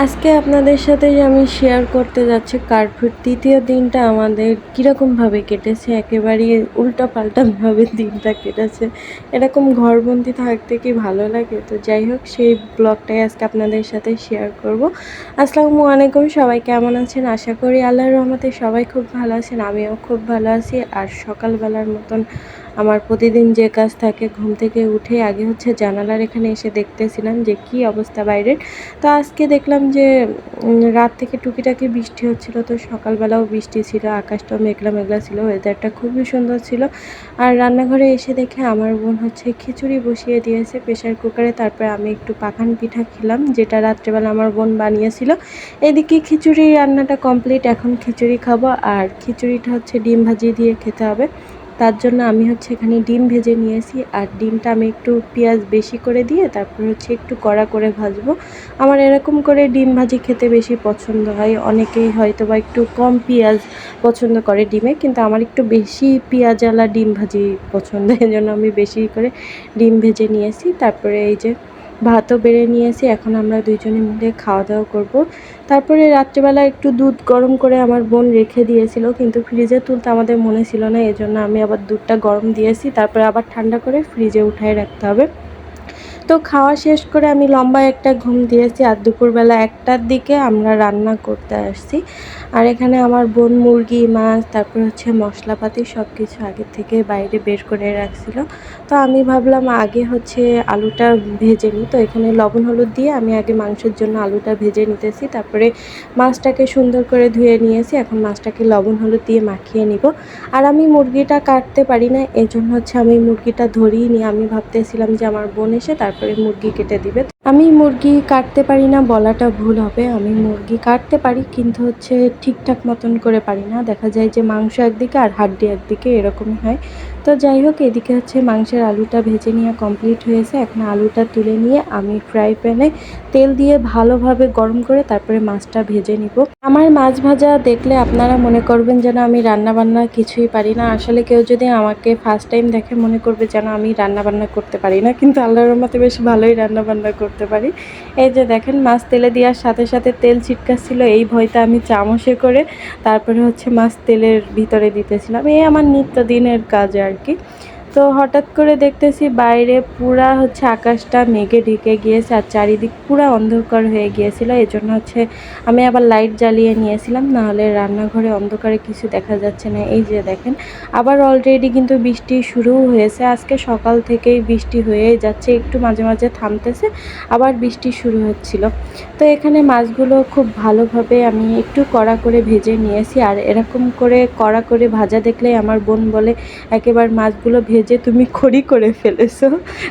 আজকে আপনাদের সাথে আমি শেয়ার করতে যাচ্ছি কার্ফিউর তৃতীয় দিনটা আমাদের কীরকমভাবে কেটেছে। একেবারেই উল্টাপাল্টাভাবে দিনটা কেটেছে। এরকম ঘরবন্দি থাকতে কি ভালো লাগে? তো যাই হোক, সেই ব্লগটাই আজকে আপনাদের সাথে শেয়ার করব। আসসালামু আলাইকুম, সবাই কেমন আছেন? আশা করি আল্লাহর রহমতে সবাই খুব ভালো আছেন। আমিও খুব ভালো আছি। আর সকালবেলার মতন আমার প্রতিদিন যে কাজ থাকে, ঘুম থেকে উঠে আগে জানালার এখানে এসে দেখতেছিলাম যে কি অবস্থা বাইরের। তো আজকে দেখলাম যে রাত থেকে টুকিটাকি বৃষ্টি হচ্ছিল। তো সকালবেলাও বৃষ্টি ছিল, আকাশটাও মেঘলা মেঘলা ছিল, ওয়েদারটা খুবই সুন্দর ছিল। আর রান্নাঘরে এসে দেখে আমার বোন খিচুড়ি বসিয়ে দিয়েছে প্রেশার কুকারে। তারপরে আমি একটু পাখান পিঠা খেলাম, যেটা রাত্রেবেলা আমার বোন বানিয়েছিল। এদিকে খিচুড়ি রান্নাটা কমপ্লিট, এখন খিচুড়ি খাবো। আর খিচুড়িটা ডিম ভাজি দিয়ে খেতে হবে। তার জন্য আমি এখানে ডিম ভেজে নিয়েছি। আর ডিমটা আমি একটু পেঁয়াজ বেশি করে দিয়ে তারপর একটু কড়া করে ভাজবো। আমার এরকম করে ডিম ভাজি খেতে বেশি পছন্দ হয়। অনেকেই হয়তো বা একটু কম পেঁয়াজ পছন্দ করে ডিমে, কিন্তু আমার একটু বেশি পেঁয়াজওয়ালা ডিম ভাজি পছন্দ। এই জন্য আমি বেশি করে ডিম ভেজে নিয়েছি। তারপরে এই যে ভাতও বেড়ে নিয়েছি, এখন আমরা দুইজনে মিলে খাওয়া দাওয়া করব। তারপরে রাত্রিবেলা একটু দুধ গরম করে আমার বোন রেখে দিয়েছিল, কিন্তু ফ্রিজে তুলতে আমাদের মনে ছিল না, এজন্য আমি আবার দুধটা গরম দিয়েছি। তারপরে আবার ঠান্ডা করে ফ্রিজে উঠায় রাখতে হবে। তো খাওয়া শেষ করে আমি লম্বা একটা ঘুম দিয়েছি। আর দুপুরবেলা 1টার দিকে আমরা রান্না করতে আসছি। আর এখানে আমার বোন মুরগি, মাছ, তারপর মশলাপাতি সব কিছু আগে থেকে বাইরে বের করে রাখছিল। তো আমি ভাবলাম আগে আলুটা ভেজে নিই। তো এখানে লবণ হলুদ দিয়ে আমি আগে মাংসের জন্য আলুটা ভেজে নিতেছি। তারপরে মাছটাকে সুন্দর করে ধুয়ে নিয়েছি, এখন মাছটাকে লবণ হলুদ দিয়ে মাখিয়ে নিব। আর আমি মুরগিটা কাটতে পারি না, এজন্য আমি মুরগিটা ধরিয়ে নিই। আমি ভাবতেছিলাম যে আমার বোন এসে তারপরে মুরগি কেটে দিবে। আমি মুরগি কাটতে পারি না বলাটা ভুল হবে, আমি মুরগি কাটতে পারি, কিন্তু ঠিকঠাক মতন করে পারি না। দেখা যায় যে মাংস একদিকে আর হাড্ডি একদিকে, এরকমই হয়। তো যাই হোক, এদিকে মাংসের আলুটা ভেজে নেওয়া কমপ্লিট হয়েছে। এখন আলুটা তুলে নিয়ে আমি ফ্রাই প্যানে তেল দিয়ে ভালোভাবে গরম করে তারপরে মাছটা ভেজে নিব। আমার মাছ ভাজা দেখলে আপনারা মনে করবেন যেন আমি রান্নাবান্না কিছুই পারি না। আসলে কেউ যদি আমাকে ফার্স্ট টাইম দেখে মনে করবে যেন আমি রান্নাবান্না করতে পারি না, কিন্তু আল্লাহর রহমতে বেশ ভালোই রান্নাবান্না করতে পারি। এই যে দেখেন, মাছ তেলে দেওয়ার সাথে সাথে তেল ছিটকাচ্ছিল, এই ভয়টা আমি চামচে করে তারপরে মাছ তেলের ভিতরে দিতেছিলাম। এই আমার নিত্যদিনের কাজ আর কি। তো হঠাৎ করে দেখতেছি বাইরে পুরা আকাশটা মেঘে ঢেকে গিয়েছে, আর চারিদিক পুরা অন্ধকার হয়ে গিয়েছিল। এজন্য আমি আবার লাইট জ্বালিয়ে নিয়েছিলাম, নাহলে রান্নাঘরে অন্ধকারে কিছু দেখা যাচ্ছে না। এই যে দেখেন, আবার অলরেডি কিন্তু বৃষ্টি শুরুও হয়েছে। আজকে সকাল থেকেই বৃষ্টি হয়েই যাচ্ছে, একটু মাঝে মাঝে থামতেছে, আবার বৃষ্টি শুরু হচ্ছিল। তো এখানে মাছগুলো খুব ভালোভাবে আমি একটু কড়া করে ভেজে নিয়েছি। আর এরকম করে কড়া করে ভাজা দেখলেই আমার বোন বলে, একেবারে মাছগুলো ভেজে তুমি খড়ি করে ফেলেছো।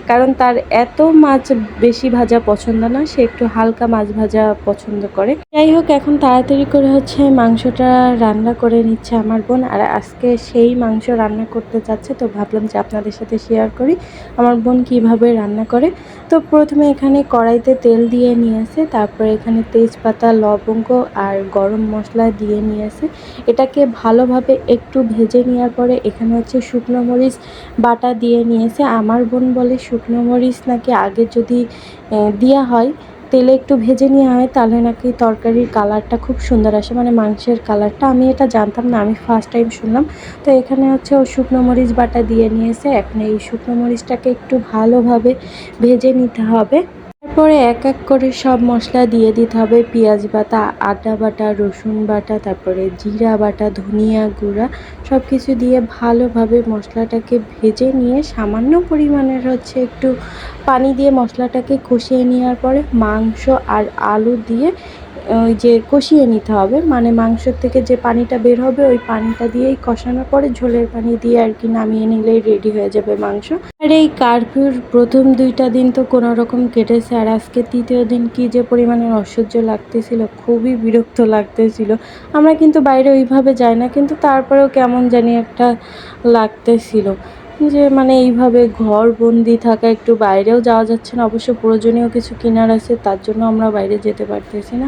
কারণ তার এত মাছ বেশি ভাজা পছন্দ না, সে একটু হালকা মাছ ভাজা পছন্দ করে। যাই হোক, এখন তাড়াতাড়ি করে মাংসটা রান্না করে নিচ্ছে আমার বোন। আর আজকে সেই মাংস রান্না করতে যাচ্ছে, তো ভাবলাম যে আপনাদের সাথে শেয়ার করি আমার বোন কিভাবে রান্না করে। তো প্রথমে এখানে কড়াইতে তেল দিয়ে নিয়েছে, তারপরে এখানে তেজপাতা, লবঙ্গ আর গরম মশলা দিয়ে নিয়েছে। এটাকে ভালোভাবে একটু ভেজে নেওয়ার পরে এখানে শুকনো মরিচ বাটা দিয়ে নিয়েছে। আমার বোন বলে শুকনো মরিচ নাকি আগে যদি দেওয়া হয়, তেলে একটু ভেজে নেওয়া হয়, তাহলে নাকি তরকারির কালারটা খুব সুন্দর আসে, মানে মাংসের কালারটা। আমি এটা জানতাম না, আমি ফার্স্ট টাইম শুনলাম। তো এখানে ও শুকনো মরিচ বাটা দিয়ে নিয়েছে। এখন এই শুকনো মরিচটাকে একটু ভালোভাবে ভেজে নিতে হবে। তারপরে এক এক করে সব মশলা দিয়ে দিতে হবে, পেঁয়াজ বাটা, আদা বাটা, রসুন বাটা, তারপরে জিরা বাটা, ধনিয়া গুঁড়া, সব কিছু দিয়ে ভালোভাবে মশলাটাকে ভেজে নিয়ে সামান্য পরিমাণের একটু পানি দিয়ে মশলাটাকে কষিয়ে নেওয়ার পরে মাংস আর আলু দিয়ে ওই যে কষিয়ে নিতে হবে। মানে মাংসের থেকে যে পানিটা বের হবে ওই পানিটা দিয়েই কষানোর পরে ঝোলের পানি দিয়ে আর কি নামিয়ে নিলেই রেডি হয়ে যাবে মাংস। আর এই কারফিউর প্রথম 2টা দিন তো কোনো রকম কেটেছে, আর আজকে তৃতীয় দিন কি যে পরিমাণে অসহ্য লাগতেছিল, খুবই বিরক্ত লাগতেছিল। আমরা কিন্তু বাইরে ওইভাবে যাই না, কিন্তু তারপরেও কেমন জানি একটা লাগতেছিল যে মানে এইভাবে ঘর বন্দি থাকা, একটু বাইরেও যাওয়া যাচ্ছে না। অবশ্য প্রয়োজনীয় কিছু কেনার আছে, তার জন্য আমরা বাইরে যেতে পারতেছি না।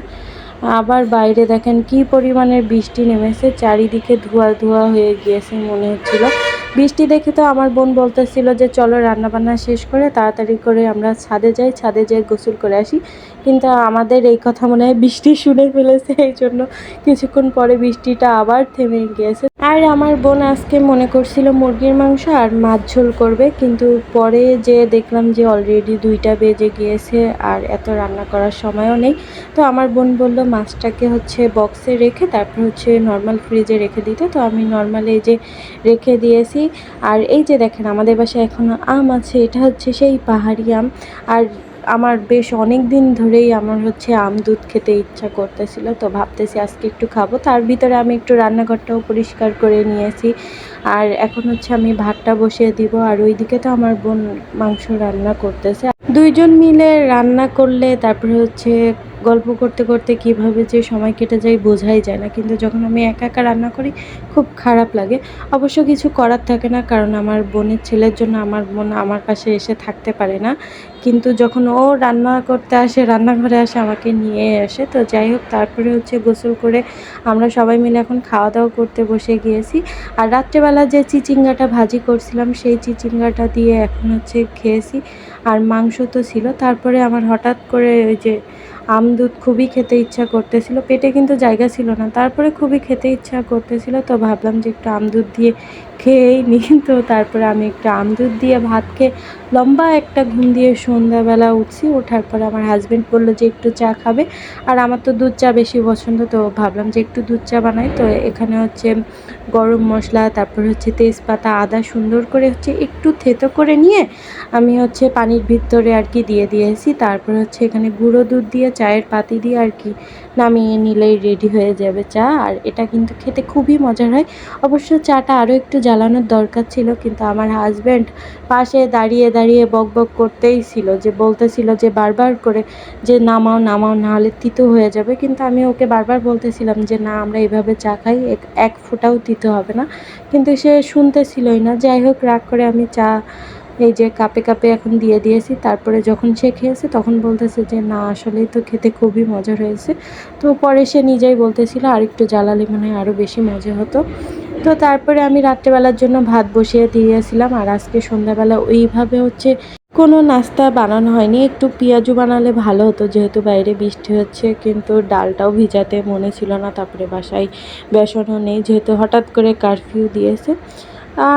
আবার বাইরে দেখেন কি পরিমাণের বৃষ্টি নেমেছে, চারিদিকে ধোয়া ধোয়া হয়ে গিয়েছে মনে হচ্ছিল। বৃষ্টি দেখে তো আমার বোন বলতেছিল যে চলো রান্নাবান্না শেষ করে তাড়াতাড়ি করে আমরা ছাদে যাই, ছাদে যেয়ে গোসল করে আসি। কিন্তু আমাদের এই কথা মনে হয় বৃষ্টি শুনে ফেলেছে, এই জন্য কিছুক্ষণ পরে বৃষ্টিটা আবার থেমে গিয়েছে। আর আমার বোন আজকে মনে করছিল মুরগির মাংস আর মাছ ঝোল করবে, কিন্তু পরে যে দেখলাম যে অলরেডি 2টা বেজে গিয়েছে আর এত রান্না করার সময়ও নেই। তো আমার বোন বলল মাছটাকে হচ্ছে বক্সে রেখে তারপর হচ্ছে নর্মাল ফ্রিজে রেখে দিতে। তো আমি নর্মালি এই যে রেখে দিয়েছি। আর এই যে দেখেন আমাদের বাসায় এখনও আম আছে, এটা হচ্ছে সেই পাহাড়ি আম। আর আমার বেশ অনেক দিন ধরেই আমার হচ্ছে আম দুধ খেতে ইচ্ছা করতেছিল, তো ভাবতেছি আজকে একটু খাবো। তার ভিতরে আমি একটু রান্নাঘরটাও পরিষ্কার করে নিয়েছি। আর এখন হচ্ছে আমি ভাতটা বসিয়ে দিব, আর ওইদিকে তো আমার বোন মাংস রান্না করতেছে। 2জন মিলে রান্না করলে তারপরে হচ্ছে গল্প করতে করতে কিভাবে যে সময় কেটে যায় বোঝাই যায় না, কিন্তু যখন আমি একা একা রান্না করি খুব খারাপ লাগে। অবশ্য কিছু করার থাকে না, কারণ আমার বোনের ছেলের জন্য আমার বোন আমার পাশে এসে থাকতে পারে না। কিন্তু যখন ও রান্না করতে আসে, রান্নাঘরে আসে, আমাকে নিয়ে আসে। তো যাই হোক, তারপরে হচ্ছে গোসল করে আমরা সবাই মিলে এখন খাওয়া দাওয়া করতে বসে গিয়েছি। আর রাত্রেবেলা যে চিচিঙ্গাটা ভাজি করছিলাম সেই চিচিঙ্গাটা দিয়ে এখন হচ্ছে খেয়েছি। আর মাংস তো ছিল। তারপরে আমার হঠাৎ করে ওই যে আম দুধ খুবই খেতে ইচ্ছা করতেছিল, পেটে কিন্তু জায়গা ছিল না, তারপরে খুবই খেতে ইচ্ছা করতেছিল। তো ভাবলাম যে একটু আম দুধ দিয়ে খেয়েই নিই। তো তারপরে আমি একটু আম দুধ দিয়ে ভাত খেয়ে লম্বা একটা ঘুম দিয়ে সন্ধ্যাবেলা উঠছি। ওঠার পরে আমার হাজব্যান্ড বললো যে একটু চা খাবে, আর আমার তো দুধ চা বেশি পছন্দ, তো ভাবলাম যে একটু দুধ চা বানাই। তো এখানে হচ্ছে গরম মশলা, তারপর হচ্ছে তেজপাতা, আদা সুন্দর করে হচ্ছে একটু থেতো করে নিয়ে আমি হচ্ছে পানির ভিতরে আর কি দিয়ে দিয়েছি। তারপর হচ্ছে এখানে গুঁড়ো দুধ দিয়ে চায়ের পাতি দিয়ে আর কি নামিয়ে নিলেই রেডি হয়ে যাবে চা। আর এটা কিন্তু খেতে খুবই মজার হয়। অবশ্য চাটা আরও একটু জ্বালানোর দরকার ছিল, কিন্তু আমার হাজব্যান্ড পাশে দাঁড়িয়ে দাঁড়িয়ে বক বক করতেই ছিল, যে বলতেছিল যে বারবার করে যে নামাও নামাও, না হলে তিতো হয়ে যাবে। কিন্তু আমি ওকে বারবার বলতেছিলাম যে না, আমরা এইভাবে চা খাই, এক ফোঁটাও তিতো হবে না, কিন্তু সে শুনতেছিলই না। যাই হোক, রাগ করে আমি চা এই যে কাপে কাপে এখন দিয়ে দিয়েছি। তারপরে যখন সে খেয়েছে তখন বলতেছে যে না, আসলেই তো খেতে খুবই মজার হয়েছে। তো পরে সে নিজেই বলতেছিল আর একটু জ্বালালে মনে হয় আরও বেশি মজা হতো। তো তারপরে আমি রাত্রেবেলার জন্য ভাত বসিয়ে দিয়েছিলাম। আর আজকে সন্ধ্যাবেলা ওইভাবে হচ্ছে কোনো নাস্তা বানানো হয়নি, একটু পেঁয়াজু বানালে ভালো হতো, যেহেতু বাইরে বৃষ্টি হচ্ছে। কিন্তু ডালটাও ভিজাতে মনে ছিল না, তারপরে বাসায় বেসনও নেই, যেহেতু হঠাৎ করে কারফিউ দিয়েছে।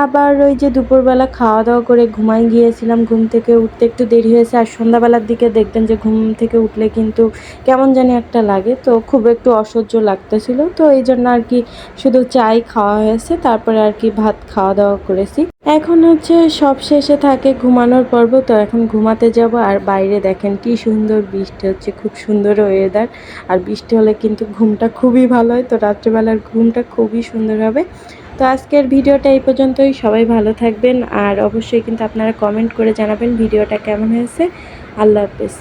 আবার ওই যে দুপুরবেলা খাওয়া দাওয়া করে ঘুমাই গিয়েছিলাম, ঘুম থেকে উঠতে একটু দেরি হয়েছে। আর সন্ধ্যাবেলার দিকে দেখবেন যে ঘুম থেকে উঠলে কিন্তু কেমন জানি একটা লাগে, তো খুব একটু অসহ্য লাগতেছিল। তো এই জন্য আর কি শুধু চাই খাওয়া হয়েছে, তারপরে আর কি ভাত খাওয়া দাওয়া করেছি। এখন হচ্ছে সব শেষে থাকে ঘুমানোর পর্ব, তো এখন ঘুমাতে যাব। আর বাইরে দেখেন কি সুন্দর বৃষ্টি হচ্ছে, খুব সুন্দর ওয়েদার। আর বৃষ্টি হলে কিন্তু ঘুমটা খুবই ভালো হয়, তো রাত্রেবেলার ঘুমটা খুবই সুন্দর হবে। তো আজকের ভিডিওটা এই পর্যন্তই। সবাই ভালো থাকবেন, আর অবশ্যই কিন্তু আপনারা কমেন্ট করে জানাবেন ভিডিওটা কেমন হয়েছে। আল্লাহ হাফেজ।